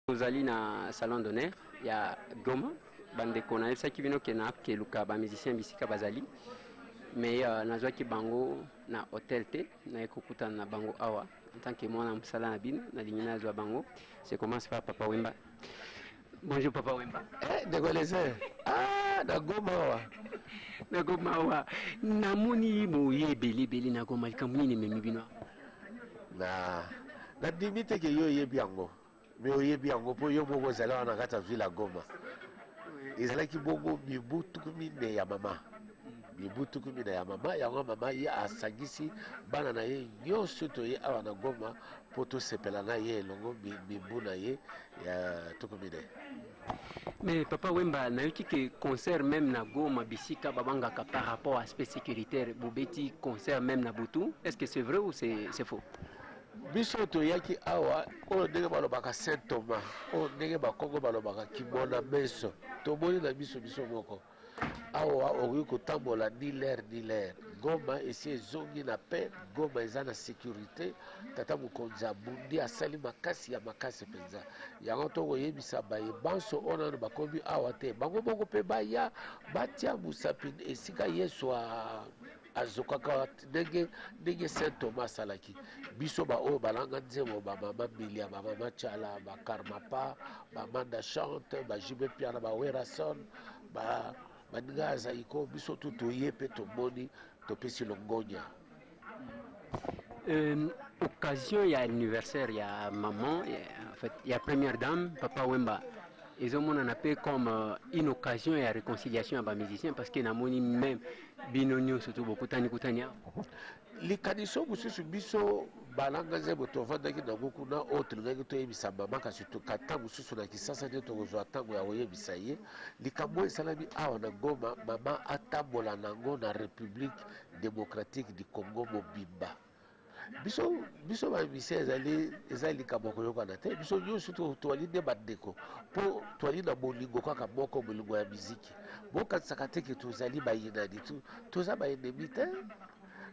Ozali na salon d'honneur ya Goma bandeko na yebisaki bino ke na keluka bamusicien bisika bazali mais nazwaki bango na hotel te na ekokutana na bango awa en tant que mwana mosala na bino nalingi nazwa bango. Je commence par Papa Wemba. Bonjour Papa Wemba. Na Goma awa na Goma awa namoni moye ebele na Goma likambo nini ememi bino na ndimi te ke yo oyebi yango me oyebi yango mpo yo moko ozali wana na kati ya ville ya Goma. Ezalaki bongo mibu tuku mine ya mama yango mama ye asangisi bana na ye nyonso toye awa na Goma mpo tosepela na ye elongo mibu na ye ya tuku mine. Mais Papa Wemba, nayoki ke concert même na Goma bisika babangaka par rapport à aspect sécuritaire bobeti concert même na Butu. Est-ce que c'est vrai ou c'est faux? Biso toyaki awa oyo ndenge balobaka Saint Thomas oyo ndenge bakongo balobaka kimona meso tomoni na biso moko awa okoki kotambola ni l'air Goma esi ezongi na paix, Goma eza na sécurité, tata mokonzi abundi asali makasi ya makasi mpenza yango tokoyebisa bayebanso oyo nano bakomi awa te bango moko mpe baya batia mosapi esika Yesu azokaka ndenge Saint Thomas asalaki biso baoyo balanga nzembo bamama Milia bamama Chala bakarmapa bamanda chante bajibe piana bawerason baninga azaiko biso tu toye mpe tomoni topesi longonya. Occasion ya anniversaire ya maman en fait ya première dame Papa Wemba ezomona pe comme une occasion ya réconciliation ya bamusicien parce que namoni même bino nyonso to bokutani likaniso mosusu biso balanga nzembo tovandaki nango kuna oyo tolingaki toyebisa mama kasi tokata mosusu na Kisasa nde tokozwa ntango ya koyebisa ye likambo esalami awa na Goma mama atambola nango na République démocratique du Congo mobimba. biso bamusicien eza likambo koyokana te biso nyonso toali nde bandeko mpo toali na bolingo kaka moko bolingo ya miziki bokanisaka te ke tozali bayinani toza baennemi te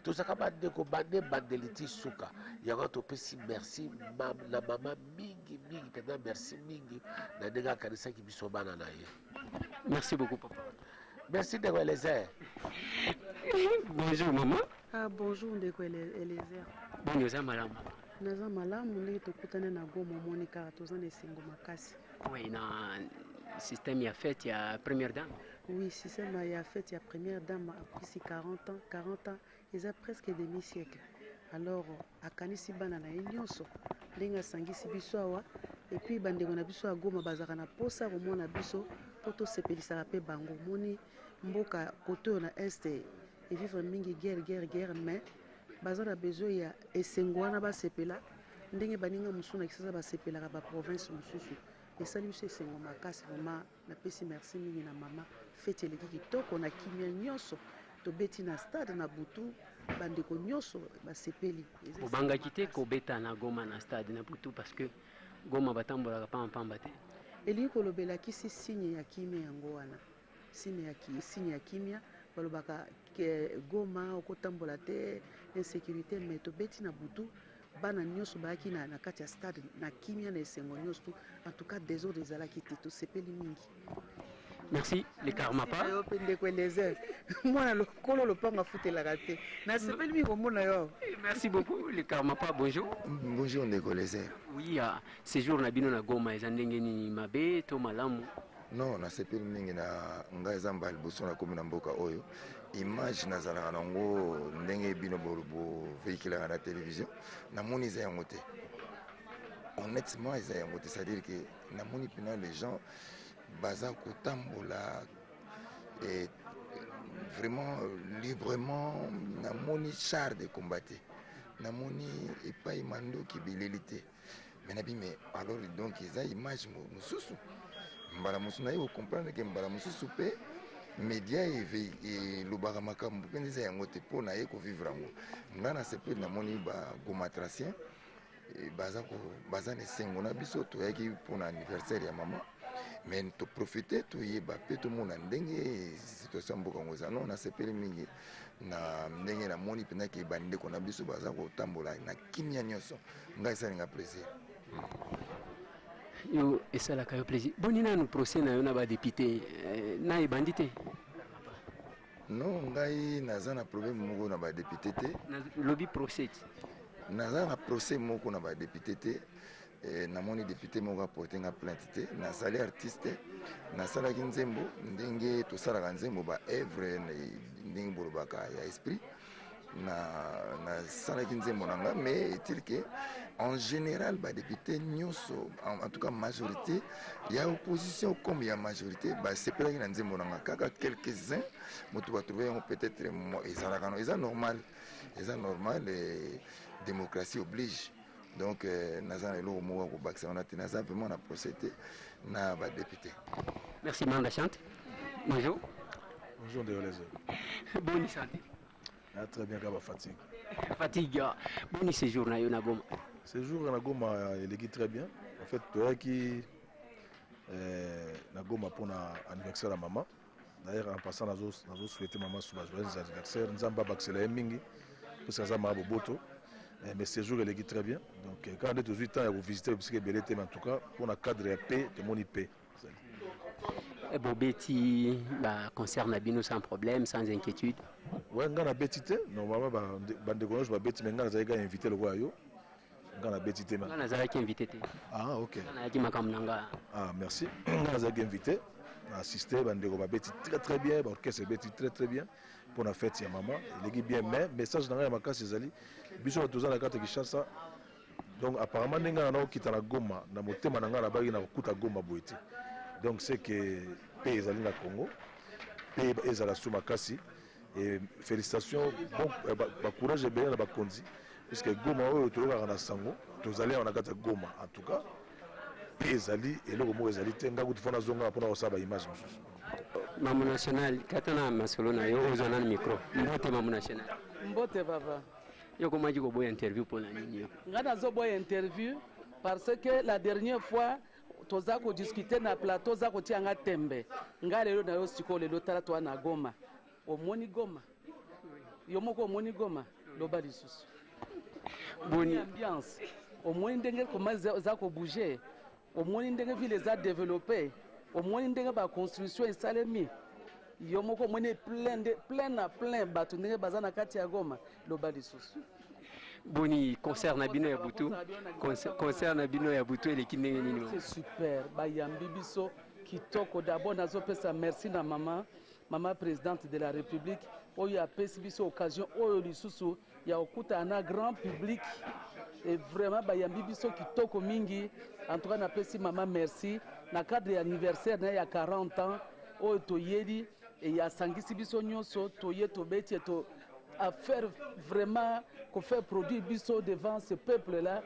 tozaka bandeko bandeli ti suka yango topesi merci na mama mingi mpenza merci mingi na ndenge akanisaki biso bana na ye. Merci beaucoup Papa. Merci ndeko Eliezer. Bonjour maman. Bonjour ndeko Eliezer. Bonjour za malamu. Naza malamu ndenge tokutane na Goma moni kaka toza na esengo makasi. Oui, na système ya fête ya première dame. Oui, système ya fête ya première dame après 40 ans, ils ont presque demi-siècle. Alors akanisi bana na nyonso ndenge asangisi biso awa et puis bandeko na biso ya Goma bazaka na posa komona biso poto sepelisaka pe bango moni mboka koto na este et vivre mingi guerre mais baza na besoin ya esengo wana basepela ndenge baninga musu na Kisasa basepelaka ba province mususu esali biso esengo makasi vraiment napesi merci mingi na mama fete eleki kitoko na kimia nyonso tobeti na stade na Butu bandeko nyonso basepeli obangaki te kobeta na Goma na stade na Butu parce que Goma batambolaka pamba te elingi kolobelaki si signe ya kimia yango wana signe ya kimia balobaka Goma okotambola te insécurité mais tobeti na Butu bana nyonso bayaki na kati ya stade na kimia na esengo nyonso en tout cas désordre ezalaki te tosepeli mingi. Merci les karmapa. Yo pendeko Eliezer mwana lokolo lopanga futelaka te nasepeli mingi komona yo. Merci beaucoup les karmapa. Bonjour. Bonjour ndeko Eliezer. Oui, séjour na bino na Goma eza ndenge nini mabe to malamu? Non, nasepeli mingi na ngai eza mbala liboso na komi na mboka oyo image nazalaka nango ndenge bino bovehiculaka na télévision namoni eza yango te honnêtement eza yango te, c'est-à-dire que namoni mpena les gens baza kotambola et vraiment librement namoni char de combat te namoni epai mandoki bileli te mais nabi mais alors donc eza image mosusu mbala mosusu naye comprendre ke mbala mosusu mpe média elobaka makambo mpe eza yango te mpo naye kovivre yango ngai nasepeli namoni bagomatracien baza na esengo na biso toyaki mpona anniversaire ya mama mais toprofite toyeba mpe tomona ndenge situation mboka yango eza non nasepeli mingi na ndenge namoni mpendaki bandeko na biso baza kotambola na kimia nyonso ngai esalinga plaisir. yo esalaka yo plaisir boni nanu procès na yo na badepute na ebandi te non ngai naza na problème moko na badepute te lobi procès naza na procès moko na badepute te namoni député moko aporte nga plainte te nasali artiste nasalaki nzembo ndenge tosalaka nzembo baevre ndenge bolobaka ya esprit nasalaki nzembo na nga mais est-il que en général badepute nyonso en tout cas majorité ya opposition comme ya majorité basepelaki na nzembo na nga kaka quelques-uns moto batrouve yango peut-être ezalaka no eza normal démocratie oblige. Donc, nous avons vraiment un procédé na député. Merci, Manda Chante. Bonjour. Bonjour, Déolèze. Bonne santé. Ah, très bien, Gaba fatigue. Fatigue. Bon séjour na Goma. Séjour na Goma, il est très bien. En fait, toi qui na Goma pour l'anniversaire de maman. D'ailleurs, en passant, nous avons souhaité maman sur la joyeuse anniversaire. Nous avons accéléré Mingi. Parce que ça m'a beaucoup. Mais ce jour, il est très bien. Donc, quand on est aux 8 ans, vous visitez le psyché Belleté, mais en tout cas, pour le cadre de paix, de mon IP. Bobeti concerne Abino sans problème, sans inquiétude. Oui, on a bétité. Normalement, je vais bétiter, mais on a invité le roi. On a bétité. On a invité. Ah, ok. Ah, merci. On a invité. On a assisté, on a bétité très bien. L'orchestre bétité très bien. Pour la fête, il y a maman. Il est bien, mais message dans la case, c'est Ali. Bisous à tous la carte qui chasse. Donc, apparemment, nous avons quitté la Goma. Nous avons quitté la Goma. Donc, c'est que pays est allé au Congo. Pays est allé à Makassi. Et félicitations. Bon courage et bien à Bakonzi. Parce que Goma, tu es à Sango. Tu es allé à Goma. En tout cas, pays est allé. Et le mot est allé. Tu es allé à Zonga pour avoir une image. Maman national, katana masolona yo ozana na micro. Mbote maman national. Mbote baba. Yo comment tu boy interview pour la nini? Ngana zo boy interview parce que la dernière fois toza ko discuter na plateau za ko tianga tembe. Nga lelo na yo siko lelo tala to na Goma. Omoni Goma. Yo moko omoni Goma loba lisusu. Boni ambiance. Omoni ndenge comment za ko bouger. Omoni ndenge ville za développer. Au moins ndenge ba construction esalemi yo moko mone plein bato ndenge bazana kati ya Goma loba lisusu boni concert na bino ya butu concert na bino ya butu eleki ndenge nini c'est super bayambi biso kitoko d'abord nazopesa merci na mama présidente de la République oyo apesi biso occasion oyo lisusu ya okuta na grand public et vraiment bayambi biso kitoko mingi en tout cas napesi mama merci na cadre anniversaire na ya 40 ans oyo toyeli et ya sangisi biso nyonso toye tobeti to à faire vraiment ko faire produire biso devant ce peuple là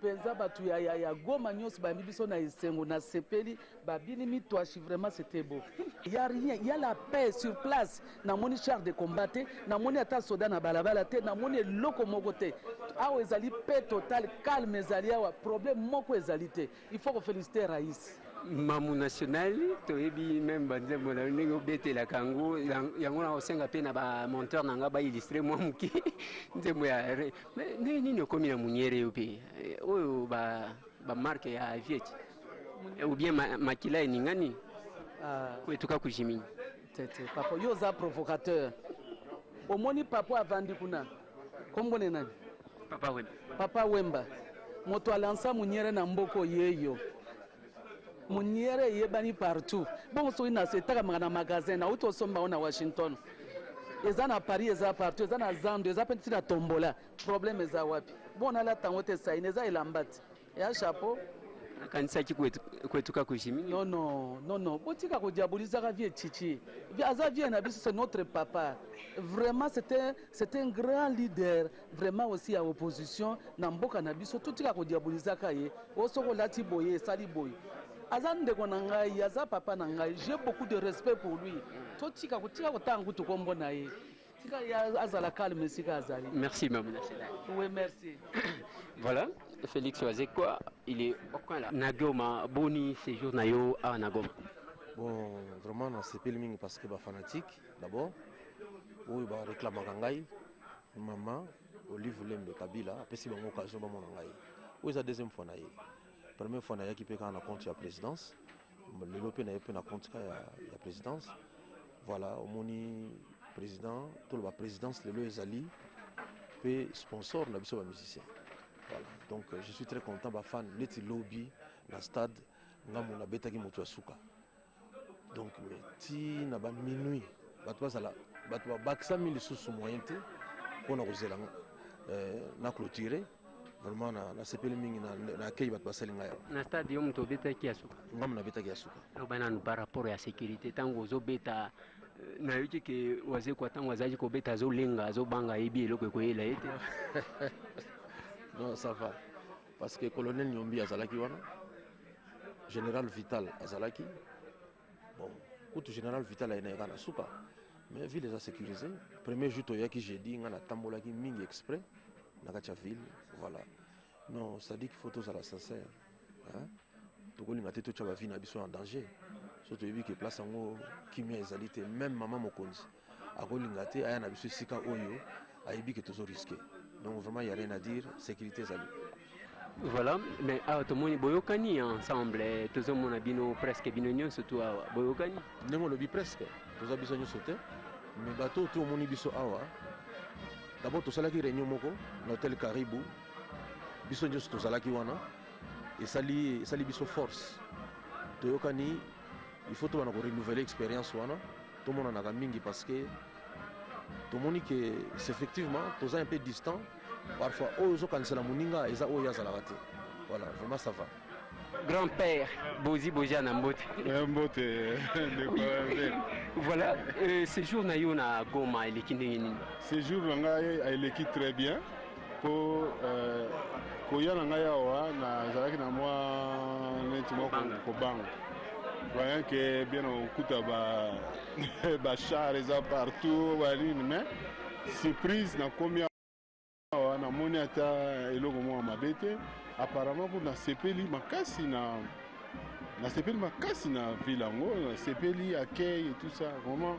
penza batu ya Goma nyonso ba biso na esengo na sepeli babini mitwashi vraiment c'était beau il y a rien il y a la paix sur place na moni char de combat na moni ata soda na balabala te na moni loko moko te awa ezali paix total calme ezali awa problème moko ezali te il faut féliciter Raïs mamu national toyebi même banzembo na ndenge obetela kango yango na osenga pe na ba monteur nanga ba illustrer mwa muki nzembo ya mais nini okomi na munyere yo pe oyo ba marque ya Viet ou bien makila eningani kwetuka kujimini tete papa yo za provocateur omoni papa avandi kuna kombone nani papa Wemba moto alansa munyere na mboko yeyo Muniere yebani partout. Bon, so ina se taka na magasin na uto somba na Washington. Eza na Paris, eza partout, eza na Zando, eza petit na Tombola. Problème eza wapi? Bon na la tangote sa ineza ilambati. Ya chapeau. Kanisa ki kwetuka kushimi? Non. Botika ko diaboliza ka vie chichi. Aza vie na biso c'est notre papa. Vraiment c'était un grand leader, vraiment aussi à opposition na mboka na biso tutika ko diaboliza ka ye. Osoko lati boye, sali boye. Azan de Konangai, Yaza Papa Nangai, j'ai beaucoup de respect pour lui. Totika Kotika Kotangu to Kombonae. Tika Azala calme Sika Azali. Merci, maman. Oui, merci. Voilà, Félix Oazekwa, il est au coin là. Nagoma, Boni, séjour Nayo à Nagoma. Bon, vraiment, c'est pas le ming parce que je suis fanatique, d'abord. Oui, je réclame Kangai, maman, Olive Lembe Kabila, après si je suis occasion de mon Nangai. Oui, c'est la deuxième fois. première fois na yaki pe ka na compte ya présidence lelo pe na ye pe na compte ka ya présidence voilà omoni président tout le présidence lelo ezali pe sponsor na biso ba musicien voilà donc je suis très content ba fan neti lobby na stade ngamu na betaki moto ya suka donc ti na ba minuit bato bazala bato babakisa mili susu moyen te mpona kozela na clôturer vraiment na sepeli mingi na kei bato basali ngai na stade yo moto obetaki ya suka ngamu nabetaki ya suka loba nanu par rapport ya sécurité ntango ozobeta nayoki ke wazekwa ntango azalaki kobeta azolenga azobanga ayebi eloko ekoyela ye te non ça va parce que colonel Nyombi azalaki wana général Vital azalaki bon kutu général Vital ayinayaka na suka mais ville eza sécurisé premier jour toyaki jeudi nga natambolaki mingi exprès na kati ya ville voilà non ça dit qu'il faut tozala sincère tokolinga te totya bavie na biso en danger so toyebi ke place yango kimia ezali te même mama mokonzi akolinga te aya na biso esika oyo ayebi ke tozo risqué donc vraiment il y a rien à dire sécurité ezali. Voilà, mais tomoni boyokani ensemble tozomona bino presque bino nyonso to awa boyokani ndenge olobi presque toza biso nyonso te mais bato to omoni biso awa d'abord tosalaki réunion moko na hôtel Caribou biso nyonso tozalaki wana esali biso force toyokani il faut tobana ko renouveler expérience wana tomonanaka mingi parce que tomoni que c'est effectivement toza un peu distant parfois oyo ozokanisela moninga eza oyo azalaka te voilà vraiment ça va. Grand-père Bozi Bojana Mbote. Mbote voilà, séjour na yo na Goma eleki ndenge nini? Séjour na ngai eleki très bien po koya na ngai awa na zalaki na mwa neti moko kobanga voyant que bien okuta ba char eza partout balini mais surprise na komi na moni ata eloko moko mabe te apparemment pour na sepeli makasi na sepeli makasi na ville yango na sepeli accueil et tout ça vraiment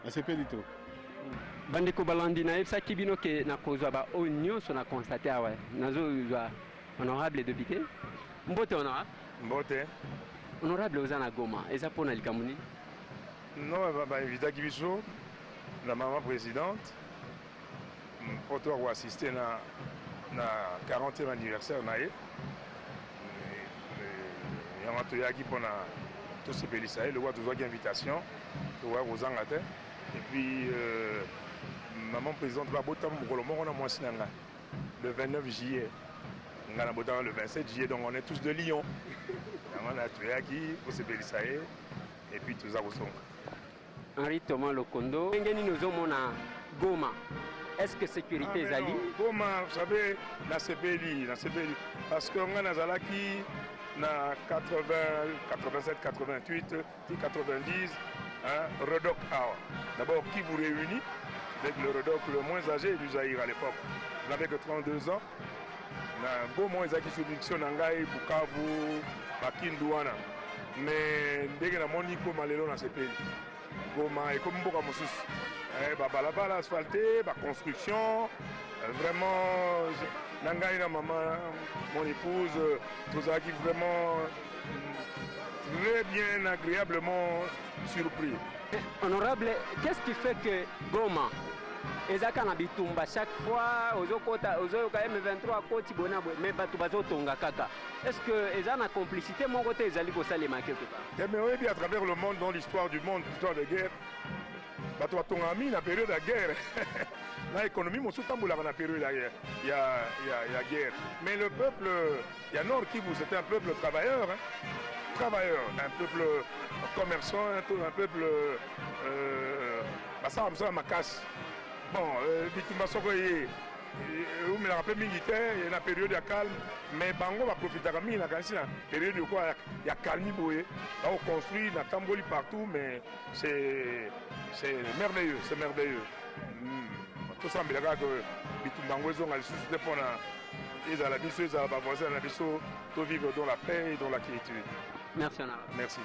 na sepeli trop. Bandeko balandi na yebisaki bino ke na kozwa ba oyo nyonso na constate awa nazozwa honorable député Mbote honorable Mbote honorable oza na Goma eza mpona likambo nini? Non bainvitaki biso na mama présidente pour toi assister na 40e anniversaire na ye yango toyaki mpona tosepelisa ye lokwa tozwaki invitation tokoya kozanga te et puis maman présidente babotama mokolo moko na mwasi na ngai le 29 juillet ngai nabotama le 27 juillet donc on est tous de Lyon yango na toyaki kosepelisa ye et puis toza kosonga. Henri Thomas Lokondo ndenge nini ozomona Goma? Est-ce que sécurité ezali? Goma, vous savez, na sepeli parce que on a zalaki na 80, 87, 88, 90, Redoc Hour. D'abord, qui vous réunit avec le Redoc le moins âgé du Zaïre à l'époque. Il n'avait que 32 ans. Na Goma, ils ont qui subvention Nangai, Bukavu, Bakindouana. Mais dès que la monique malelo na sepeli. Goma et comme beaucoup de balabala asphalté, construction, vraiment, Nangaï, maman, mon épouse, nous avons vraiment très bien, agréablement surpris. Honorable, qu'est-ce qui fait que Goma, ezaka na bitumba chaque fois ozokota ozoyoka M23 koti bona mais batu bazotonga kaka? Est-ce que eza na complicité mon côté ezali kosalema quelque part? Mais oui, à travers le monde, dans l'histoire du monde, l'histoire de guerre, batu batonga mi na période de guerre. Na économie mo sotambola na période il y a guerre. Mais le peuple, il y a Nord Kivu, c'était un peuple travailleur, travailleur, un peuple commerçant, un peuple ça ma casse. Bon, Bitumba Soko on me rappelle militaire, il y a une période de calme, mais Bango va profiter de la période de quoi il y a calme, on construit, on a tamboli partout, mais c'est merveilleux, c'est merveilleux. Tout ça, mais là, Bitumba Soko a le souci de prendre les Alabiso, les Alabavoisins, les Alabiso, de vivre dans la paix et dans la quiétude. Merci. Merci.